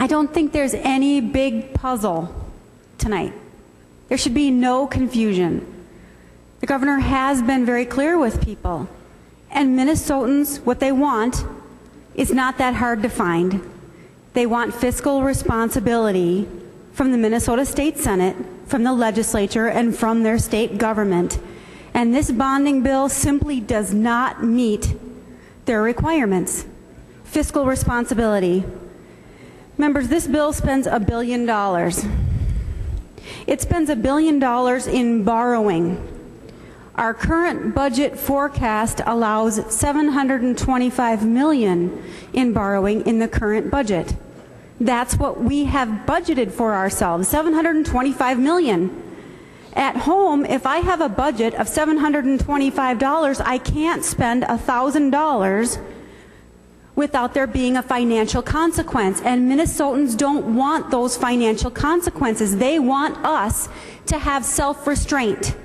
I don't think there's any big puzzle tonight. There should be no confusion. The governor has been very clear with people, and Minnesotans, what they want is not that hard to find. They want fiscal responsibility from the Minnesota State Senate, from the legislature, and from their state government. And this bonding bill simply does not meet their requirements. Fiscal responsibility. Members, this bill spends $1 billion. It spends $1 billion in borrowing. Our current budget forecast allows $725 million in borrowing in the current budget. That's what we have budgeted for ourselves, $725 million. At home, if I have a budget of $725, I can't spend $1,000 without there being a financial consequence. And Minnesotans don't want those financial consequences. They want us to have self-restraint.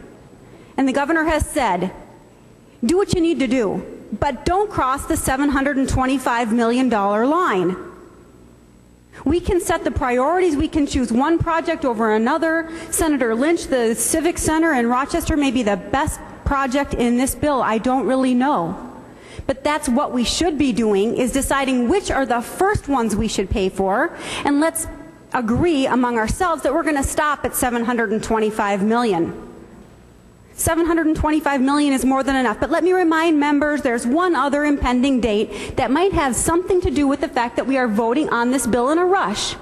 And the governor has said, do what you need to do, but don't cross the $725 million line. We can set the priorities. We can choose one project over another. Senator Lynch, the Civic Center in Rochester may be the best project in this bill. I don't really know. But that's what we should be doing, is deciding which are the first ones we should pay for, and let's agree among ourselves that we're going to stop at $725 million. $725 million is more than enough. But let me remind members, there's one other impending date that might have something to do with the fact that we are voting on this bill in a rush.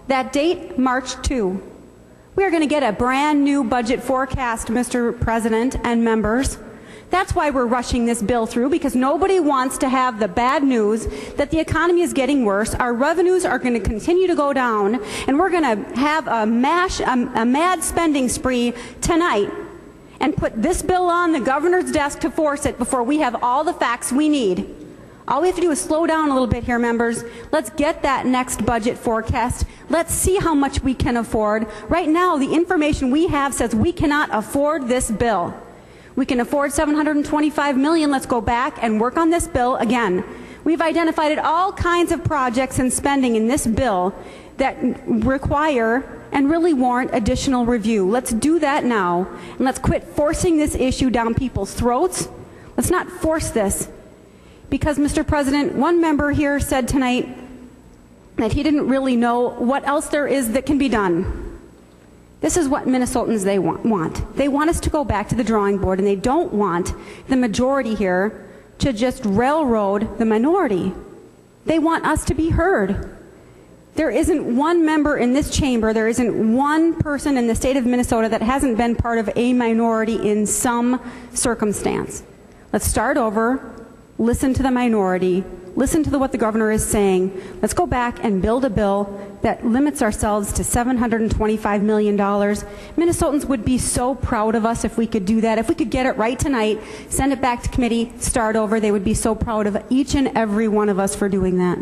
That date, March 2. We are going to get a brand new budget forecast, Mr. President and members. That's why we're rushing this bill through, because nobody wants to have the bad news that the economy is getting worse, our revenues are going to continue to go down, and we're going to have a mad spending spree tonight and put this bill on the governor's desk to force it before we have all the facts we need. All we have to do is slow down a little bit here, members. Let's get that next budget forecast. Let's see how much we can afford. Right now, the information we have says we cannot afford this bill. We can afford $725 million. Let's go back and work on this bill again. We've identified all kinds of projects and spending in this bill that require and really warrant additional review. Let's do that now, and let's quit forcing this issue down people's throats. Let's not force this. Because, Mr. President, one member here said tonight that he didn't really know what else there is that can be done. This is what Minnesotans they want. They want us to go back to the drawing board, and they don't want the majority here to just railroad the minority. They want us to be heard. There isn't one member in this chamber, there isn't one person in the state of Minnesota that hasn't been part of a minority in some circumstance. Let's start over, listen to the minority, listen to what the governor is saying. Let's go back and build a bill that limits ourselves to $725 million. Minnesotans would be so proud of us if we could do that. If we could get it right tonight, send it back to committee, start over, they would be so proud of each and every one of us for doing that.